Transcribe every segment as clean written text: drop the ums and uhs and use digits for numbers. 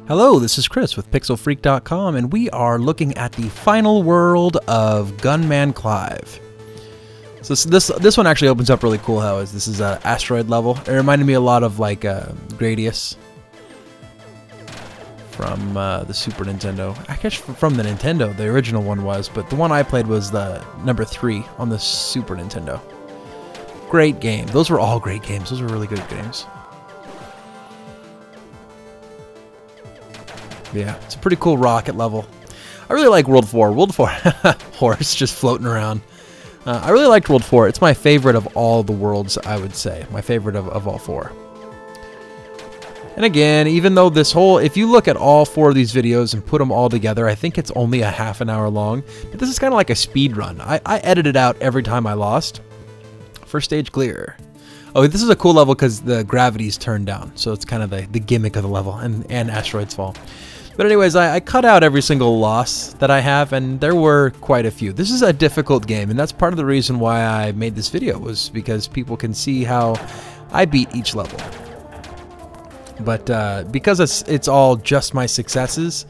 Hello, this is Chris with PixelFreak.com, and we are looking at the final world of Gunman Clive. So this one actually opens up really cool. This is an asteroid level. It reminded me a lot of like Gradius from the Super Nintendo. I guess from the Nintendo, the original one was, but the one I played was the number 3 on the Super Nintendo. Great game. Those were all great games. Those were really good games. Yeah, it's a pretty cool rocket level. I really like World 4. World 4, horse just floating around. I really liked World 4. It's my favorite of all the worlds, I would say. My favorite of all 4. And again, even though if you look at all 4 of these videos and put them all together, I think it's only a half an hour long. But this is kind of like a speed run. I edited out every time I lost. First stage clear. Oh, this is a cool level because the gravity's turned down. So it's kind of the gimmick of the level, and asteroids fall. But anyways, I cut out every single loss that I have, and there were quite a few. This is a difficult game, and that's part of the reason why I made this video, was because people can see how I beat each level. But because it's all just my successes,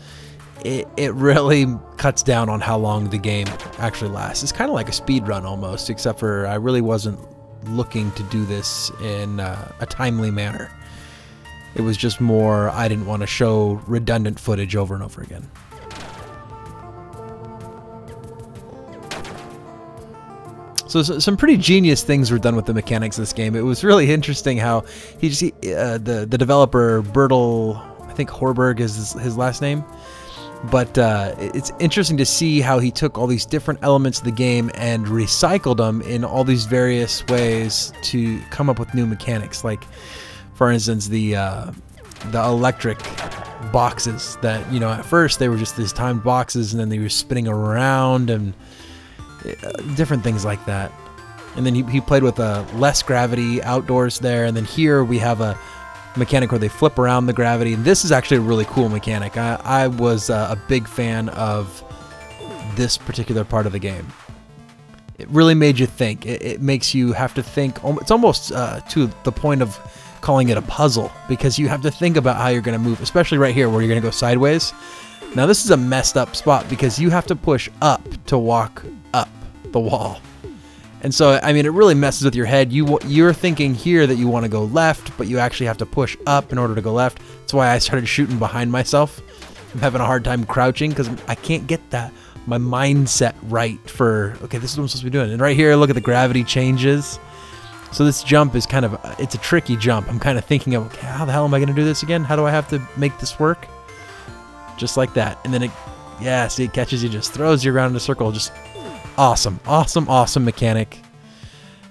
it really cuts down on how long the game actually lasts. It's kind of like a speed run almost, except for I really wasn't looking to do this in a timely manner. It was just more, I didn't want to show redundant footage over and over again. So some pretty genius things were done with the mechanics of this game. It was really interesting how the developer, Bertel, I think Horberg is his last name. But it's interesting to see how he took all these different elements of the game and recycled them in all these various ways to come up with new mechanics. Like, for instance, the electric boxes that, you know, at first they were just these timed boxes, and then they were spinning around, and different things like that. And then he played with less gravity outdoors there, and then here we have a mechanic where they flip around the gravity, and this is actually a really cool mechanic. I was a big fan of this particular part of the game. It really made you think. It makes you have to think. It's almost to the point of calling it a puzzle, because you have to think about how you're going to move, especially right here where you're going to go sideways. Now this is a messed up spot because you have to push up to walk up the wall. And so, I mean, it really messes with your head. You're thinking here that you want to go left, but you actually have to push up in order to go left. That's why I started shooting behind myself. I'm having a hard time crouching because I can't get my mindset right for, okay, this is what I'm supposed to be doing. And right here, look at the gravity changes. So this jump is it's a tricky jump. I'm kind of thinking of, okay, how the hell am I going to do this again? How do I have to make this work? Just like that. And then see, it catches you, just throws you around in a circle. Just awesome, awesome, awesome mechanic.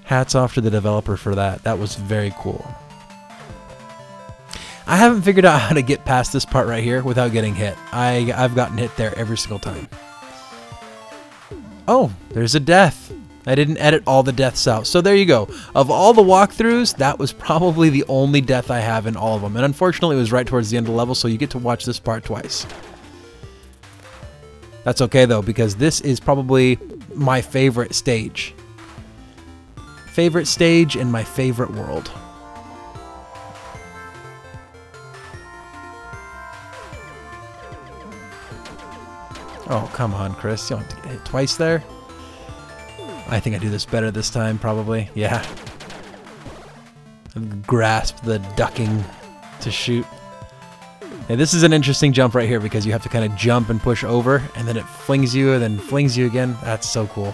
Hats off to the developer for that. That was very cool. I haven't figured out how to get past this part right here without getting hit. I've gotten hit there every single time. Oh, there's a death. I didn't edit all the deaths out. So there you go. Of all the walkthroughs, that was probably the only death I have in all of them. And unfortunately, it was right towards the end of the level, so you get to watch this part twice. That's okay, though, because this is probably my favorite stage. Favorite stage in my favorite world. Oh, come on, Chris. You don't have to get hit twice there. I think I do this better this time, probably. Yeah. I've grasped the ducking to shoot. Yeah, this is an interesting jump right here because you have to kind of jump and push over, and then it flings you and then flings you again. That's so cool.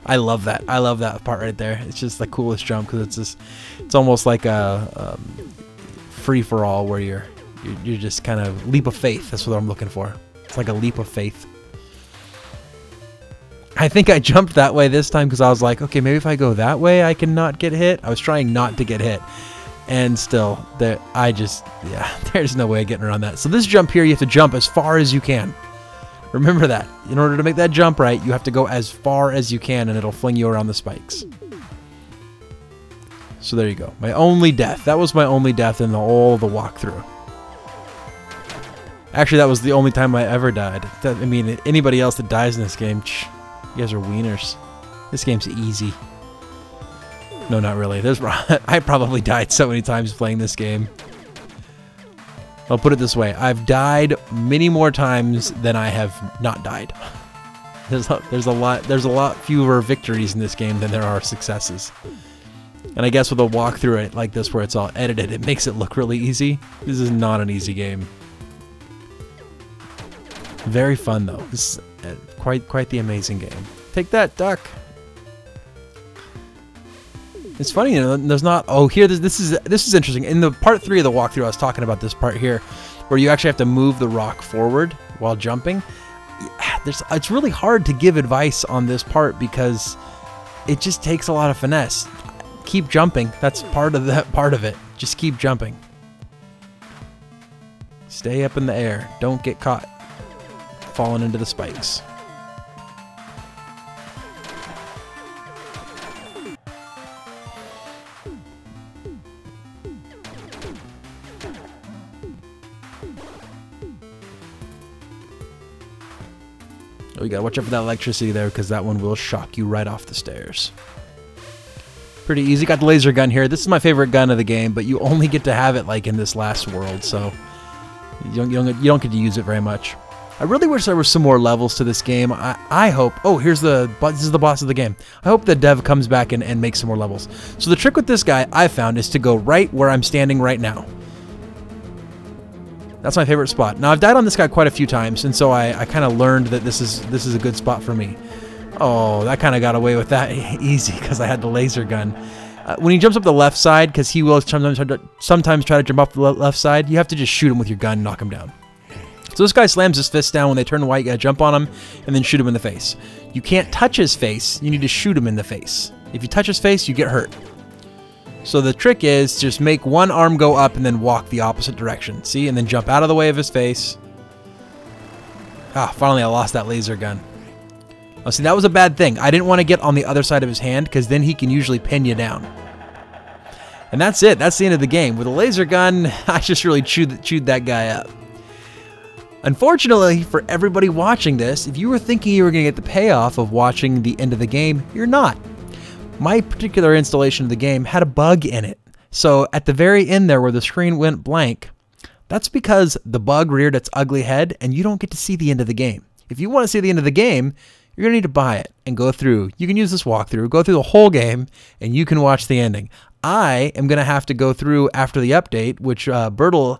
I love that. I love that part right there. It's just the coolest jump because it's almost like a free-for-all where you're just kind of leap of faith. That's what I'm looking for. It's like a leap of faith. I think I jumped that way this time because I was like, okay, maybe if I go that way, I can not get hit. I was trying not to get hit. And still, there's no way of getting around that. So this jump here, you have to jump as far as you can. Remember that. In order to make that jump right, you have to go as far as you can, and it'll fling you around the spikes. So there you go. My only death. That was my only death in all the walkthrough. Actually, that was the only time I ever died. I mean, anybody else that dies in this game, you guys are wieners. This game's easy. No, not really. I probably died so many times playing this game. I'll put it this way. I've died many more times than I have not died. There's a lot fewer victories in this game than there are successes. And I guess with a walkthrough like this where it's all edited, it makes it look really easy. This is not an easy game. Very fun though. This is quite the amazing game. Take that, duck. It's funny, you know, there's not... Oh, here, this is interesting. In the part 3 of the walkthrough, I was talking about this part here, where you actually have to move the rock forward while jumping. It's really hard to give advice on this part because it just takes a lot of finesse. Keep jumping. That's part of it. Just keep jumping. Stay up in the air. Don't get caught falling into the spikes. Oh, you gotta watch out for that electricity there because that one will shock you right off the stairs. Pretty easy. Got the laser gun here. This is my favorite gun of the game, but you only get to have it like in this last world, so you don't get to use it very much. I really wish there were some more levels to this game. I hope... Oh, this is the boss of the game. I hope the dev comes back and makes some more levels. So the trick with this guy I found is to go right where I'm standing right now. That's my favorite spot. Now, I've died on this guy quite a few times, and so I kind of learned that this is a good spot for me. Oh, that kind of got away with that easy because I had the laser gun. When he jumps up the left side, because he will sometimes try to jump off the left side, you have to just shoot him with your gun and knock him down. So this guy slams his fist down when they turn white. You gotta jump on him and then shoot him in the face. You can't touch his face. You need to shoot him in the face. If you touch his face, you get hurt. So the trick is just make one arm go up and then walk the opposite direction. See? And then jump out of the way of his face. Ah, finally I lost that laser gun. Oh, see, that was a bad thing. I didn't want to get on the other side of his hand because then he can usually pin you down. And that's it. That's the end of the game. With a laser gun, I just really chewed that guy up. Unfortunately, for everybody watching this, if you were thinking you were going to get the payoff of watching the end of the game, you're not. My particular installation of the game had a bug in it. So at the very end there where the screen went blank, that's because the bug reared its ugly head and you don't get to see the end of the game. If you want to see the end of the game, you're going to need to buy it and go through. You can use this walkthrough, go through the whole game, and you can watch the ending. I am going to have to go through after the update, which Bertle...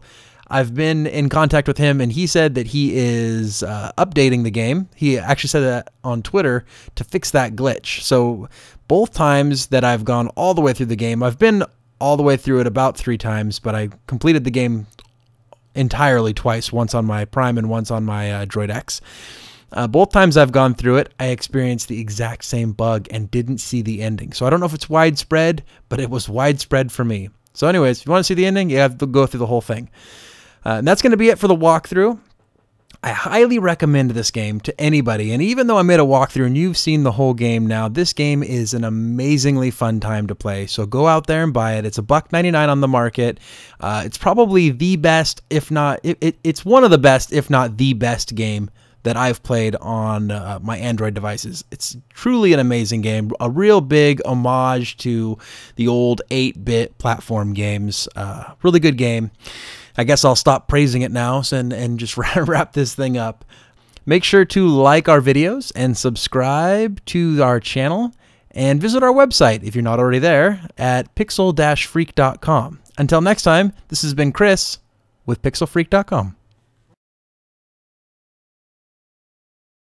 I've been in contact with him, and he said that he is updating the game. He actually said that on Twitter to fix that glitch. So both times that I've gone all the way through the game, I've been all the way through it about 3 times, but I completed the game entirely twice, once on my Prime and once on my Droid X. Both times I've gone through it, I experienced the exact same bug and didn't see the ending. So I don't know if it's widespread, but it was widespread for me. So anyways, if you want to see the ending, you have to go through the whole thing. And that's going to be it for the walkthrough. I highly recommend this game to anybody, and even though I made a walkthrough and you've seen the whole game now, this game is an amazingly fun time to play. So go out there and buy it. It's $1.99 on the market. It's probably the best, if not, it's one of the best, if not the best game that I've played on my Android devices. It's truly an amazing game, a real big homage to the old 8-bit platform games. Really good game. I guess I'll stop praising it now and just wrap this thing up. Make sure to like our videos and subscribe to our channel and visit our website if you're not already there at pixel-freak.com. Until next time, this has been Chris with pixelfreak.com.